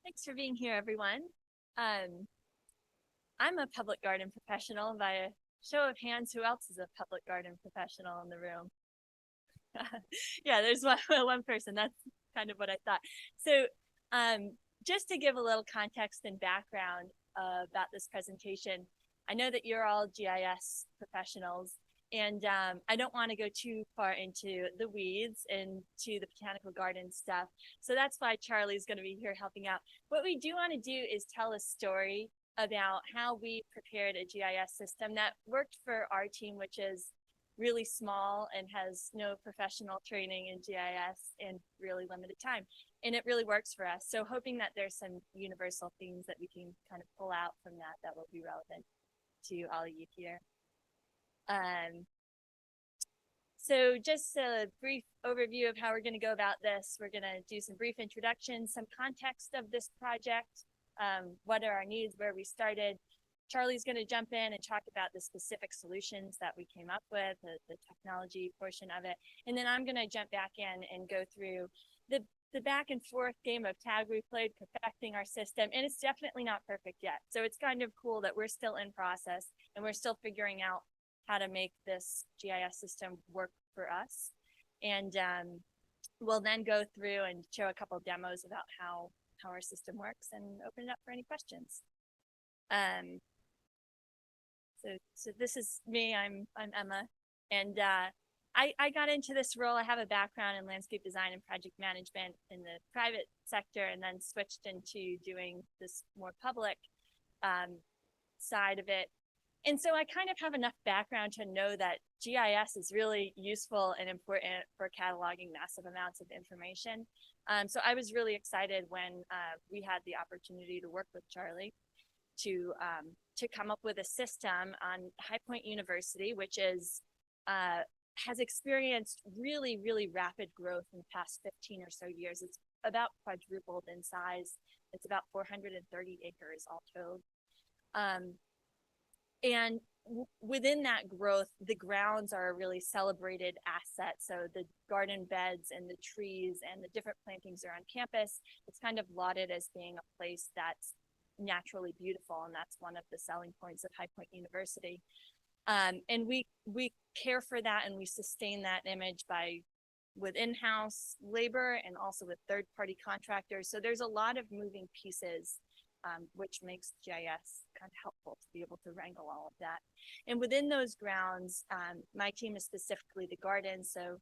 Thanks for being here, everyone. I'm a public garden professional. By a show of hands, who else is a public garden professional in the room? Yeah, there's one person. That's kind of what I thought. So just to give a little context and background about this presentation, I know that you're all GIS professionals, and I don't want to go too far into the weeds and to the botanical garden stuff. So that's why Charlie's going to be here helping out. What we do want to do is tell a story about how we prepared a GIS system that worked for our team, which is really small and has no professional training in GIS and really limited time. And it really works for us. So hoping that there's some universal themes that we can kind of pull out from that will be relevant to all of you here. So just a brief overview of how we're going to go about this. We're going to do some brief introductions, some context of this project, what are our needs, where we started. Charlie's going to jump in and talk about the specific solutions that we came up with, the technology portion of it. And then I'm going to jump back in and go through the back and forth game of tag we played, perfecting our system. And it's definitely not perfect yet. So it's kind of cool that we're still in process and we're still figuring out how to make this GIS system work for us. And we'll then go through and show a couple of demos about how our system works and open it up for any questions. So this is me. I'm Emma, and I got into this role. I have a background in landscape design and project management in the private sector, and then switched into doing this more public side of it. And so I kind of have enough background to know that GIS is really useful and important for cataloging massive amounts of information. So I was really excited when we had the opportunity to work with Charlie to come up with a system on High Point University, which is has experienced really, really rapid growth in the past 15 or so years. It's about quadrupled in size. It's about 430 acres all told. And within that growth, the grounds are a really celebrated asset. So the garden beds and the trees and the different plantings are on campus. It's kind of lauded as being a place that's naturally beautiful, and that's one of the selling points of High Point University. And we care for that, and we sustain that image with in-house labor and also with third-party contractors. So there's a lot of moving pieces, which makes GIS kind of helpful to be able to wrangle all of that. And within those grounds, my team is specifically the gardens. So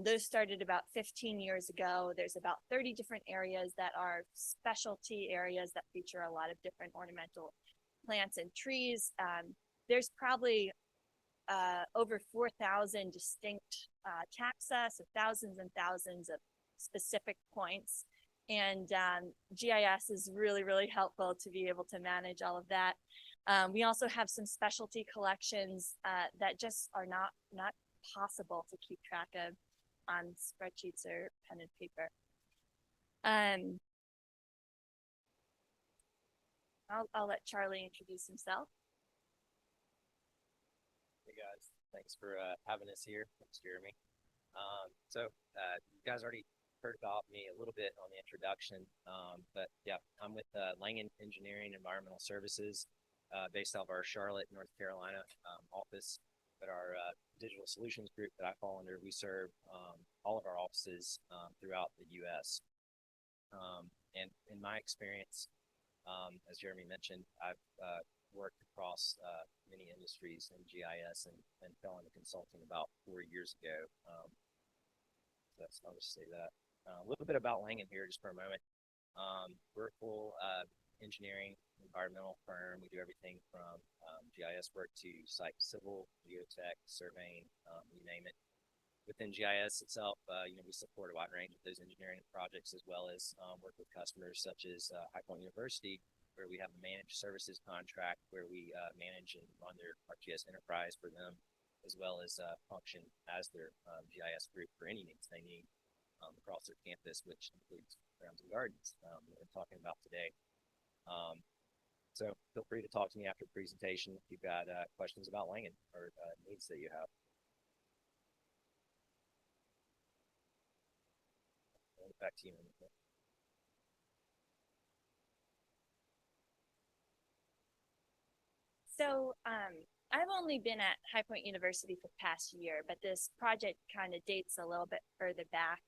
those started about 15 years ago. There's about 30 different areas that are specialty areas that feature a lot of different ornamental plants and trees. There's probably over 4,000 distinct taxa, so thousands and thousands of specific points. And GIS is really, really helpful to be able to manage all of that. We also have some specialty collections that just are not possible to keep track of on spreadsheets or pen and paper. I'll let Charlie introduce himself. Hey guys, thanks for having us here. Thanks, Jeremy. You guys already heard about me a little bit on the introduction, but yeah, I'm with Langen Engineering Environmental Services, based out of our Charlotte, North Carolina office. But our digital solutions group that I fall under, we serve all of our offices throughout the U.S. And in my experience, as Jeremy mentioned, I've worked across many industries in GIS and fell into consulting about 4 years ago. I'll just say that. A little bit about Langen here just for a moment. We're a full engineering environmental firm. We do everything from GIS work to site civil, geotech, surveying, you name it. Within GIS itself, we support a wide range of those engineering projects, as well as work with customers such as High Point University, where we have a managed services contract where we manage and run their ArcGIS enterprise for them, as well as function as their GIS group for any needs they need across their campus, which includes grounds and gardens that we're talking about today. So feel free to talk to me after the presentation if you've got questions about Langen or needs that you have. Back to you. So I've only been at High Point University for the past year, but this project kind of dates a little bit further back.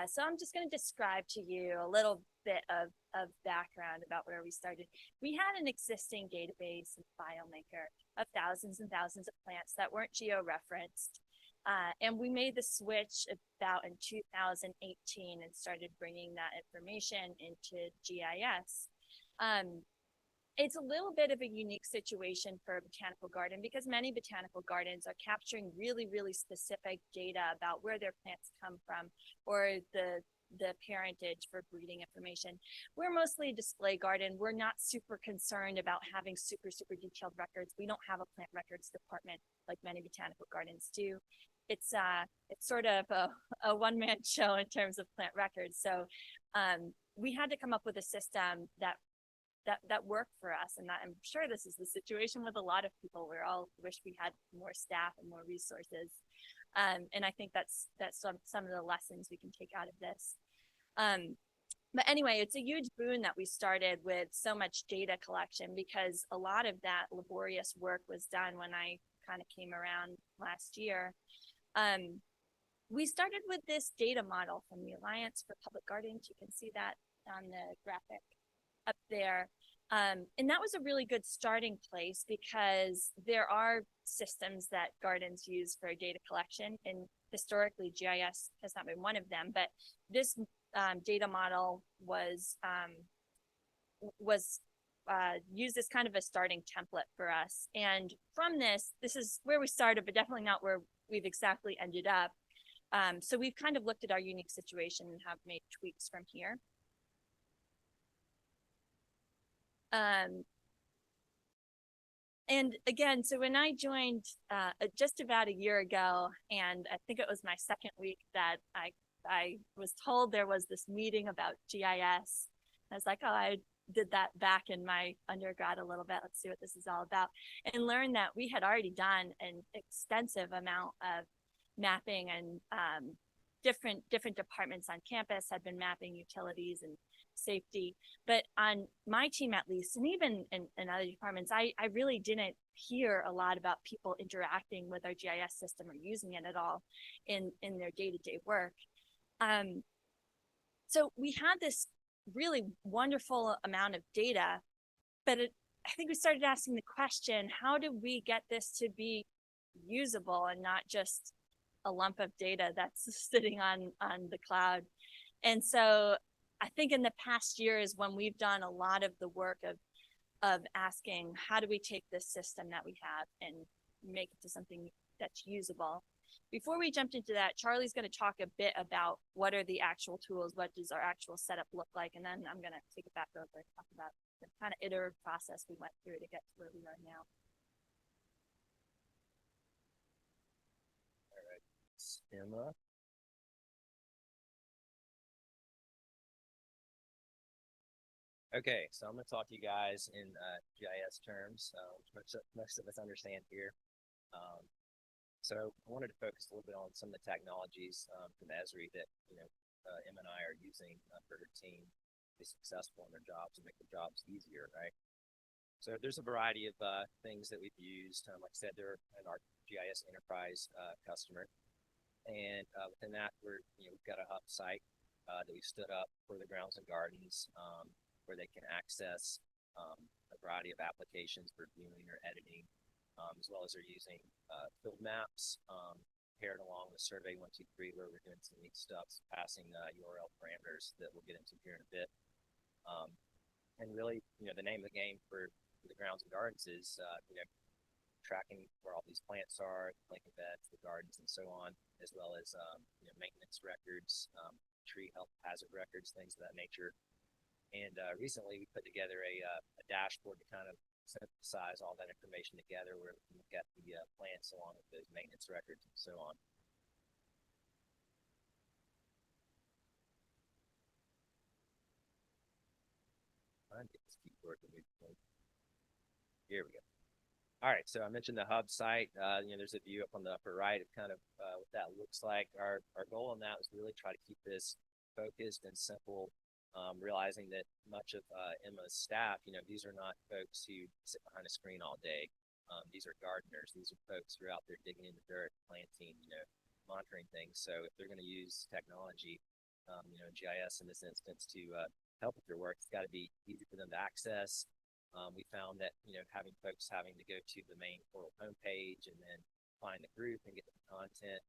So I'm just going to describe to you a little bit of background about where we started. We had an existing database and FileMaker of thousands and thousands of plants that weren't geo-referenced. And we made the switch about in 2018 and started bringing that information into GIS. It's a little bit of a unique situation for a botanical garden because many botanical gardens are capturing really, really specific data about where their plants come from or the parentage for breeding information. We're mostly a display garden. We're not super concerned about having super, super detailed records. We don't have a plant records department like many botanical gardens do. It's sort of a one-man show in terms of plant records. So we had to come up with a system that worked for us. And that, I'm sure this is the situation with a lot of people. We all wish we had more staff and more resources. And I think that's some of the lessons we can take out of this. But anyway, it's a huge boon that we started with so much data collection because a lot of that laborious work was done when I kind of came around last year. We started with this data model from the Alliance for Public Gardens. You can see that on the graphic up there. And that was a really good starting place because there are systems that gardens use for data collection, and historically GIS has not been one of them, but this data model was used as kind of a starting template for us. And from this is where we started, but definitely not where we've exactly ended up. So we've kind of looked at our unique situation and have made tweaks from here. And again, so when I joined just about a year ago, and I think it was my second week that I was told there was this meeting about GIS. I was like, oh, I did that back in my undergrad a little bit. Let's see what this is all about. And learned that we had already done an extensive amount of mapping, and different departments on campus had been mapping utilities and safety. But on my team, at least, and even in other departments, I really didn't hear a lot about people interacting with our GIS system or using it at all in their day-to-day work. So we had this really wonderful amount of data, but I think we started asking the question, how do we get this to be usable and not just a lump of data that's sitting on the cloud? And so I think in the past years when we've done a lot of the work of asking, how do we take this system that we have and make it to something that's usable? Before we jumped into that, Charlie's going to talk a bit about what are the actual tools, what does our actual setup look like, and then I'm going to take it back over and talk about the kind of iterative process we went through to get to where we are now. All right, Emma. Okay, so I'm going to talk to you guys in GIS terms, which most of us understand here. So I wanted to focus a little bit on some of the technologies from Esri that Em and I are using for her team to be successful in their jobs and make their jobs easier, right? So there's a variety of things that we've used. Like I said, they're an GIS enterprise customer, and within that, we've got a hub site that we stood up for the grounds and gardens, where they can access a variety of applications for viewing or editing, as well as they're using field maps paired along with Survey 123, where we're doing some neat stuff, passing URL parameters that we'll get into here in a bit. And really, the name of the game for the grounds and gardens is, tracking where all these plants are, the planting beds, the gardens, and so on, as well as, maintenance records, tree health hazard records, things of that nature. And recently we put together a dashboard to kind of synthesize all that information together, where we can look at the plants along with those maintenance records and so on. Trying to get this keyboard to move. Here we go. All right, so I mentioned the hub site. There's a view up on the upper right of kind of what that looks like. Our goal on that was really try to keep this focused and simple realizing that much of Emma's staff, these are not folks who sit behind a screen all day. These are gardeners. These are folks who are out there digging in the dirt, planting, monitoring things. So if they're going to use technology, GIS in this instance to help with their work, it's got to be easy for them to access. We found that, having folks having to go to the main portal homepage and then find the group and get the content,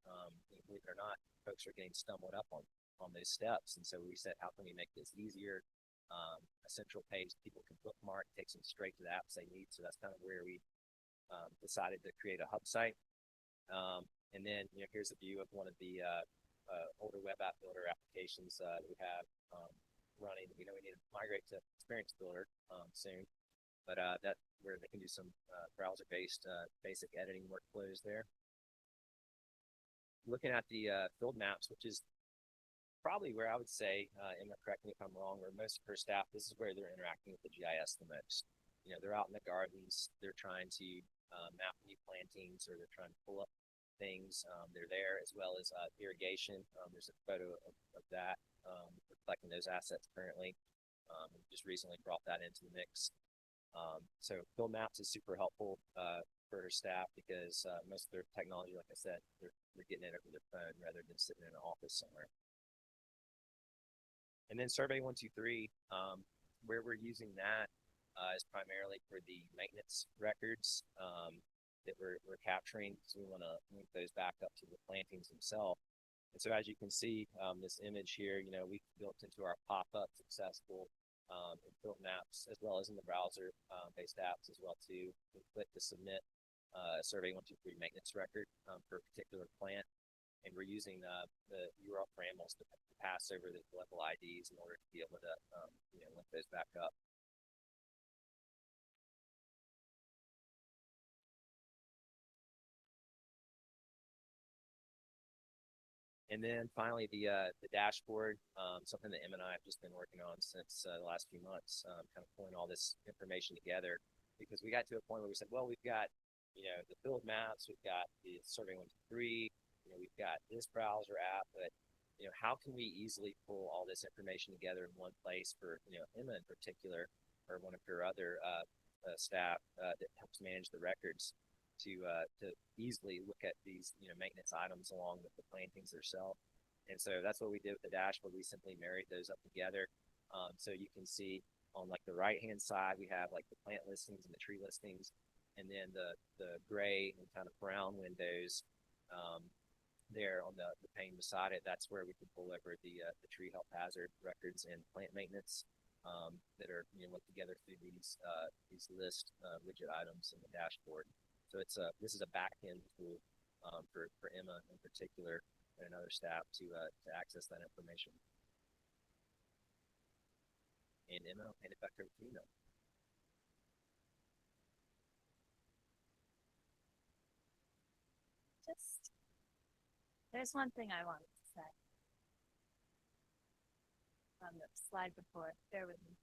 believe it or not, folks are getting stumbled up on those steps. And so we said, how can we make this easier? A central page people can bookmark, takes them straight to the apps they need. So that's kind of where we decided to create a hub site. And then, here's a view of one of the older web app builder applications that we have running. We know we need to migrate to Experience Builder soon, but that's where they can do some browser-based basic editing workflows there. Looking at the field maps, which is probably where I would say, Emma, correct me if I'm wrong, where most of her staff, this is where they're interacting with the GIS the most. They're out in the gardens, they're trying to map new plantings, or they're trying to pull up things. They're there, as well as irrigation. There's a photo of that reflecting those assets currently. Just recently brought that into the mix. So field maps is super helpful for her staff because most of their technology, like I said, they're getting it over their phone rather than sitting in an office somewhere. And then Survey 123, where we're using that is primarily for the maintenance records that we're capturing. So we want to link those back up to the plantings themselves. And so as you can see, this image here, we've built into our pop-up accessible in field maps, as well as in the browser-based apps as well too. We click to submit a Survey 123 maintenance record for a particular plant. And we're using the URL parameters to pass over the level IDs in order to be able to link those back up. And then finally, the dashboard, something that Em and I have just been working on since the last few months, kind of pulling all this information together, because we got to a point where we said, well, we've got, the field maps, we've got the Survey 123, we've got this browser app, but, how can we easily pull all this information together in one place for, Emma in particular, or one of her other staff that helps manage the records, to easily look at these maintenance items along with the plantings themselves. And so that's what we did with the dashboard. We simply married those up together. So you can see on like the right hand side we have like the plant listings and the tree listings, and then the gray and kind of brown windows there on the pane beside it. That's where we can pull over the tree health hazard records and plant maintenance that are linked together through these list widget items in the dashboard. So this is a back-end tool for Emma in particular and other staff to access that information. And Emma, I'll hand it back over to you now. There's one thing I wanted to say on the slide before. Bear with me.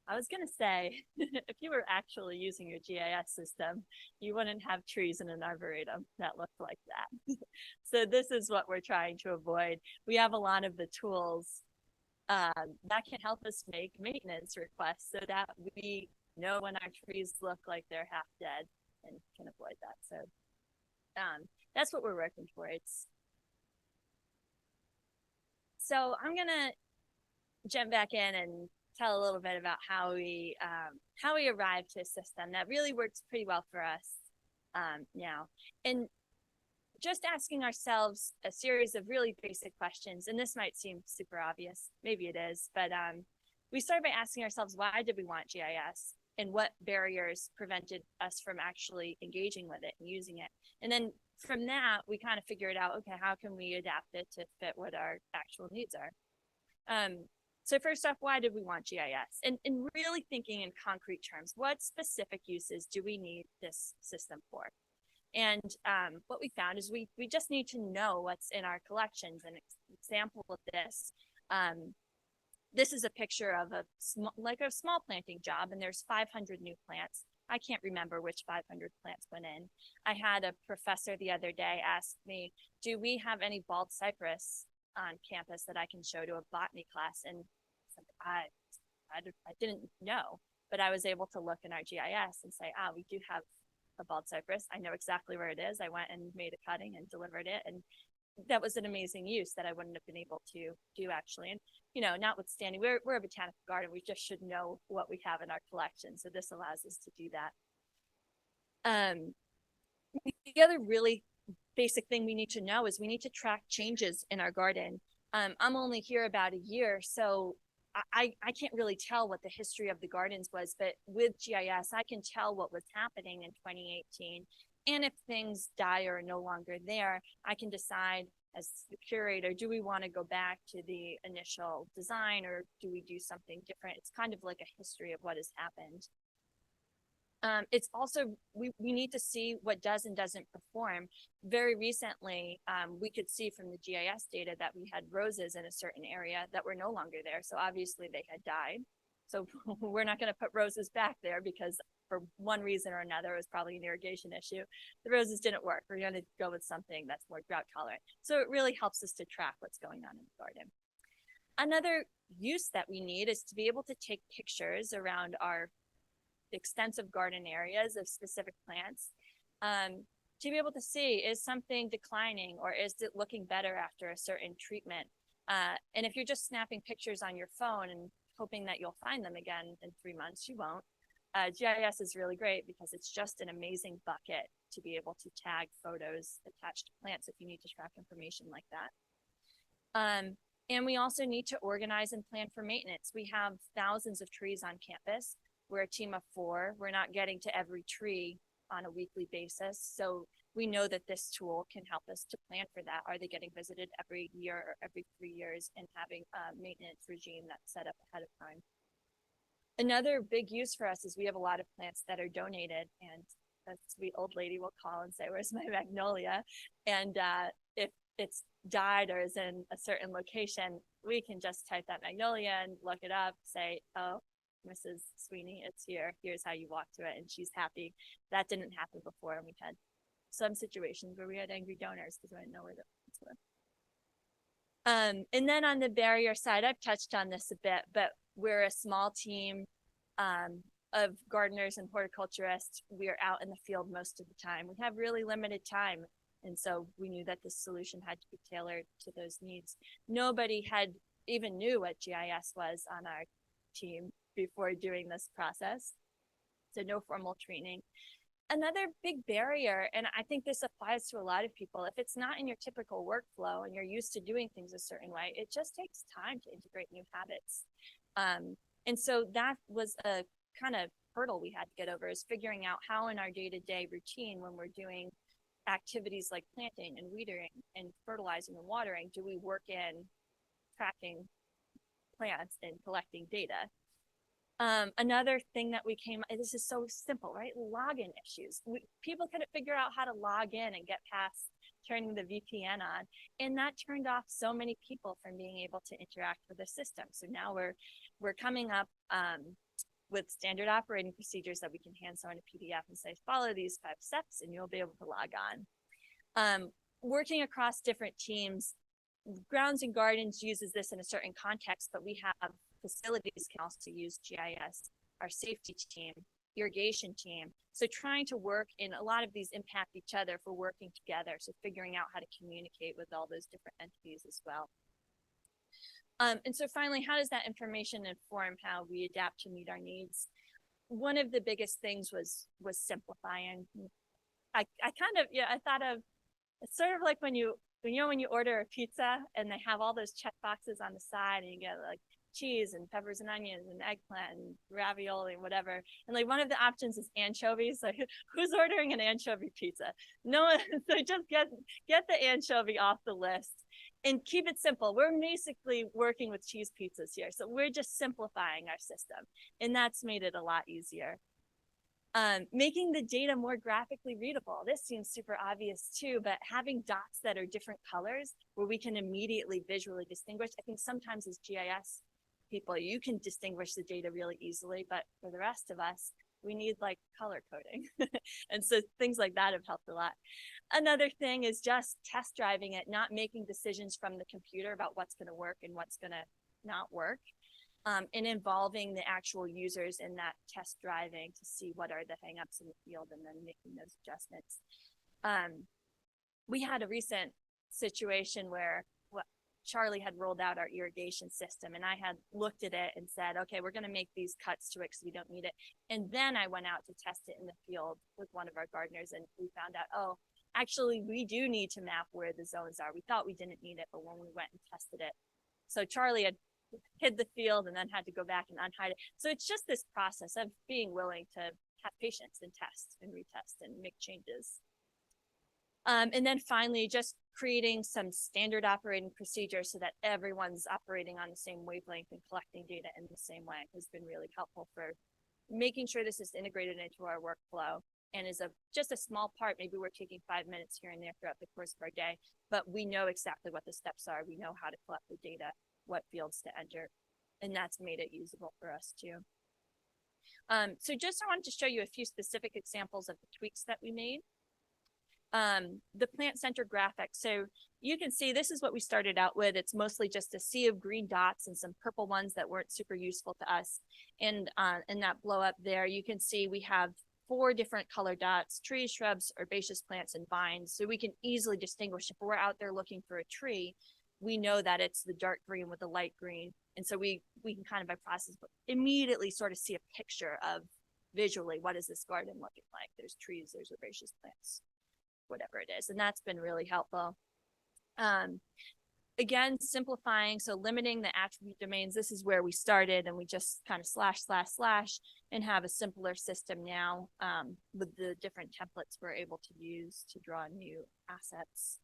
I was going to say, if you were actually using your GIS system, you wouldn't have trees in an arboretum that looked like that. So this is what we're trying to avoid. We have a lot of the tools that can help us make maintenance requests so that we know when our trees look like they're half dead and can avoid that. So that's what we're working towards. So I'm going to jump back in and tell a little bit about how we arrived to a system that really works pretty well for us now. And just asking ourselves a series of really basic questions, and this might seem super obvious, maybe it is, but we started by asking ourselves, why did we want GIS? And what barriers prevented us from actually engaging with it and using it? And then from that, we kind of figured out, okay, how can we adapt it to fit what our actual needs are? So first off, why did we want GIS? And really thinking in concrete terms, what specific uses do we need this system for? And what we found is we just need to know what's in our collections. An example of this, this is a picture of a small planting job, and there's 500 new plants. I can't remember which 500 plants went in. I had a professor the other day ask me, do we have any bald cypress on campus that I can show to a botany class? And somebody I didn't know, but I was able to look in our GIS and say, we do have a bald cypress. I know exactly where it is. I went and made a cutting and delivered it. And that was an amazing use that I wouldn't have been able to do actually. And, notwithstanding, we're a botanical garden. We just should know what we have in our collection. So this allows us to do that. The other really basic thing we need to know is we need to track changes in our garden. I'm only here about a year, so I can't really tell what the history of the gardens was, but with GIS, I can tell what was happening in 2018. And if things die or are no longer there, I can decide as the curator, do we want to go back to the initial design or do we do something different? It's kind of like a history of what has happened. It's also, we need to see what does and doesn't perform. Very recently, we could see from the GIS data that we had roses in a certain area that were no longer there. So obviously they had died. So we're not going to put roses back there because for one reason or another, it was probably an irrigation issue. The roses didn't work. We're going to go with something that's more drought tolerant. So it really helps us to track what's going on in the garden. Another use that we need is to be able to take pictures around our extensive garden areas of specific plants to be able to see, is something declining or is it looking better after a certain treatment? And if you're just snapping pictures on your phone and hoping that you'll find them again in 3 months, you won't. GIS is really great because it's just an amazing bucket to be able to tag photos attached to plants if you need to track information like that. And we also need to organize and plan for maintenance. We have thousands of trees on campus. We're a team of 4. We're not getting to every tree on a weekly basis. So we know that this tool can help us to plan for that. Are they getting visited every year or every 3 years, and having a maintenance regime that's set up ahead of time. Another big use for us is we have a lot of plants that are donated, and a sweet old lady will call and say, where's my magnolia? And if it's died or is in a certain location, we can just type that magnolia and look it up, say, oh, Mrs. Sweeney, it's here. Here's how you walk to it. And she's happy. That didn't happen before. And we had some situations where we had angry donors because we didn't know where the plants were. And then on the barrier side, I've touched on this a bit, but we're a small team of gardeners and horticulturists. We're out in the field most of the time. We have really limited time. And so we knew that this solution had to be tailored to those needs. Nobody had even knew what GIS was on our team before doing this process. So no formal training. Another big barrier, and I think this applies to a lot of people, if it's not in your typical workflow and you're used to doing things a certain way, it just takes time to integrate new habits. And so that was a kind of hurdle we had to get over, is figuring out how in our day-to-day routine, when we're doing activities like planting and weeding and fertilizing and watering, do we work in tracking plants and collecting data? Another thing that we came, this is so simple, right? Login issues. People couldn't figure out how to log in and get past turning the VPN on. And that turned off so many people from being able to interact with the system. So now we're coming up with standard operating procedures that we can hand someone a PDF and say, follow these 5 steps and you'll be able to log on. Working across different teams, Grounds and Gardens uses this in a certain context, but we have facilities can also use GIS, our safety team, irrigation team. So trying to work in a lot of these impact each other for working together. So figuring out how to communicate with all those different entities as well. And so finally, how does that information inform how we adapt to meet our needs? One of the biggest things was simplifying. I kind of, I thought of, it's sort of like when you order a pizza and they have all those check boxes on the side and you get like cheese and peppers and onions and eggplant and ravioli and whatever. And like one of the options is anchovies. So who's ordering an anchovy pizza? No one. So just get the anchovy off the list and keep it simple. We're basically working with cheese pizzas here. So we're just simplifying our system, and that's made it a lot easier. Making the data more graphically readable. This seems super obvious too, but having dots that are different colors where we can immediately visually distinguish. I think sometimes as GIS people, you can distinguish the data really easily, but for the rest of us, we need like color coding. And so things like that have helped a lot. Another thing is just test driving it, not making decisions from the computer about what's going to work and what's going to not work. and involving the actual users in that test driving to see what are the hangups in the field and then making those adjustments. We had a recent situation where Charlie had rolled out our irrigation system, and I had looked at it and said, okay, we're going to make these cuts to it because we don't need it. And then I went out to test it in the field with one of our gardeners, and we found out, oh, actually, we do need to map where the zones are. We thought we didn't need it, but when we went and tested it. So Charlie had hid the field and then had to go back and unhide it. So it's just this process of being willing to have patience and test and retest and make changes. And then finally, just creating some standard operating procedures so that everyone's operating on the same wavelength and collecting data in the same way has been really helpful for making sure this is integrated into our workflow and is just a small part. Maybe we're taking 5 minutes here and there throughout the course of our day, but we know exactly what the steps are. We know how to collect the data, what fields to enter, and that's made it usable for us too. So just I wanted to show you a few specific examples of the tweaks that we made. The plant center graphic. So you can see this is what we started out with. It's mostly just a sea of green dots and some purple ones that weren't super useful to us. And in that blow up there, you can see we have 4 different color dots: trees, shrubs, herbaceous plants, and vines. So we can easily distinguish if we're out there looking for a tree, we know that it's the dark green with the light green. And so we can kind of by process immediately sort of see a picture of visually what is this garden looking like. There's trees, there's herbaceous plants, whatever it is. And that's been really helpful. Again, simplifying, so limiting the attribute domains. This is where we started, and we just kind of / and have a simpler system now with the different templates we're able to use to draw new assets.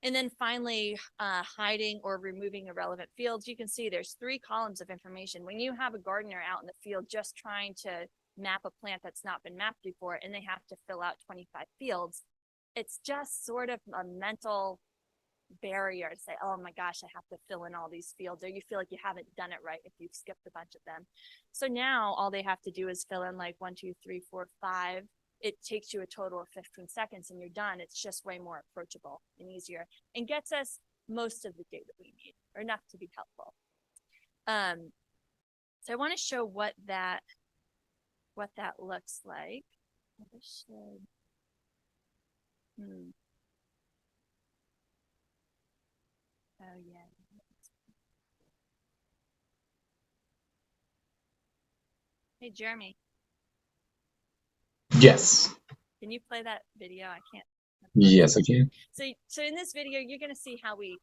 And then finally, hiding or removing irrelevant fields. You can see there's 3 columns of information. When you have a gardener out in the field just trying to map a plant that's not been mapped before, and they have to fill out 25 fields, it's just sort of a mental barrier to say, oh my gosh, I have to fill in all these fields, or you feel like you haven't done it right if you've skipped a bunch of them. So now all they have to do is fill in like 1, 2, 3, 4, 5. It takes you a total of 15 seconds and you're done. It's just way more approachable and easier and gets us most of the data we need, or enough to be helpful. So I want to show what that looks like. Oh yeah. Hey Jeremy, Yes. can you play that video? I can't. Yes, I can. So in this video, you're going to see how we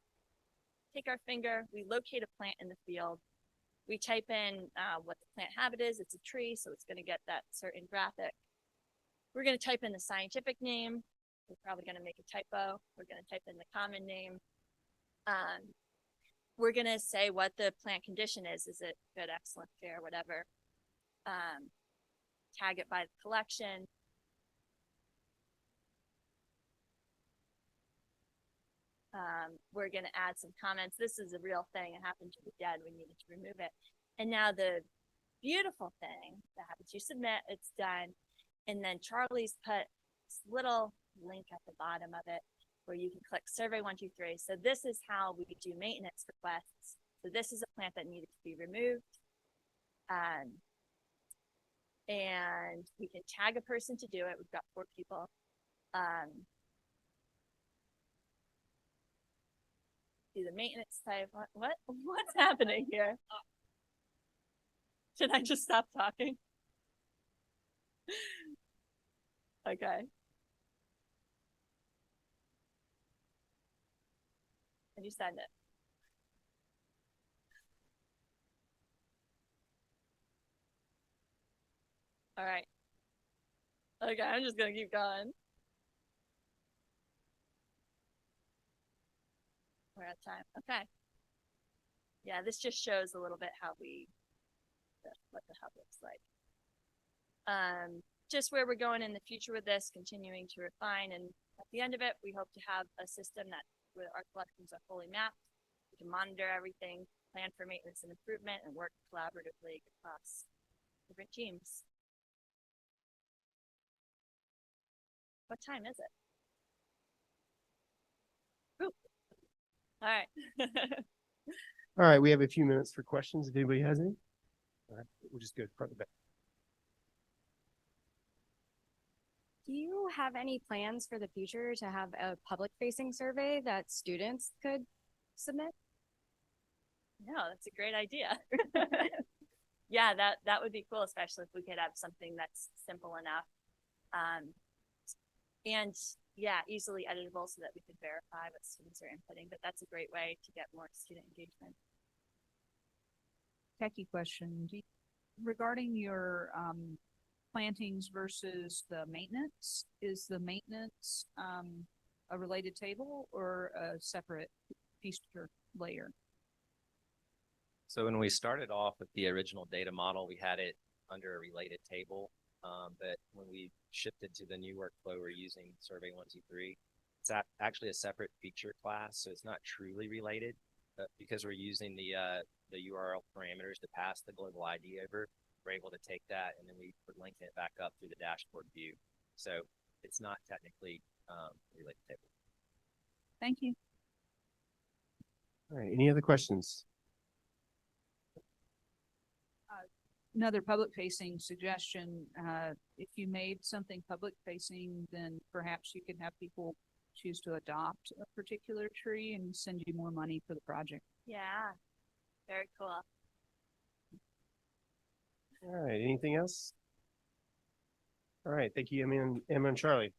take our finger, we locate a plant in the field, we type in what the plant habit is. It's a tree, so it's going to get that certain graphic. We're going to type in the scientific name. We're probably going to make a typo. We're going to type in the common name. We're going to say what the plant condition is. Is it good, excellent, fair, whatever. Tag it by the collection. We're going to add some comments. This is a real thing. It happened to the dead. We needed to remove it. And now the beautiful thing that happens, you submit, it's done. And then Charlie's put this little link at the bottom of it where you can click survey 1, 2, 3. So this is how we do maintenance requests. So this is a plant that needed to be removed. And we can tag a person to do it. We've got 4 people. Do the maintenance type. What's happening here? Should I just stop talking? Okay. And you send it. All right. Okay, I'm just gonna keep going. We're at time. Okay. Yeah, this just shows a little bit how what the hub looks like. Just where we're going in the future with this, continuing to refine, and at the end of it, we hope to have a system that where our collections are fully mapped. We can monitor everything, plan for maintenance and improvement, and work collaboratively across different teams. What time is it? Ooh. All right. All right, we have a few minutes for questions if anybody has any. All right, we'll just go front to back. Do you have any plans for the future to have a public facing survey that students could submit? No, that's a great idea. Yeah, that would be cool, especially if we could have something that's simple enough. And yeah, easily editable so that we could verify what students are inputting, but that's a great way to get more student engagement. Techie question. Regarding your plantings versus the maintenance, is the maintenance a related table or a separate feature layer? So when we started off with the original data model, we had it under a related table. But when we shifted to the new workflow, we're using Survey 123. It's actually a separate feature class, so it's not truly related. But because we're using the URL parameters to pass the global ID over, we're able to take that and then we're linking it back up through the dashboard view. So it's not technically a related table. Thank you. All right, any other questions? Another public facing suggestion, if you made something public facing, then perhaps you could have people choose to adopt a particular tree and send you more money for the project. Yeah, very cool. All right, anything else? All right, thank you, Emma and Charlie.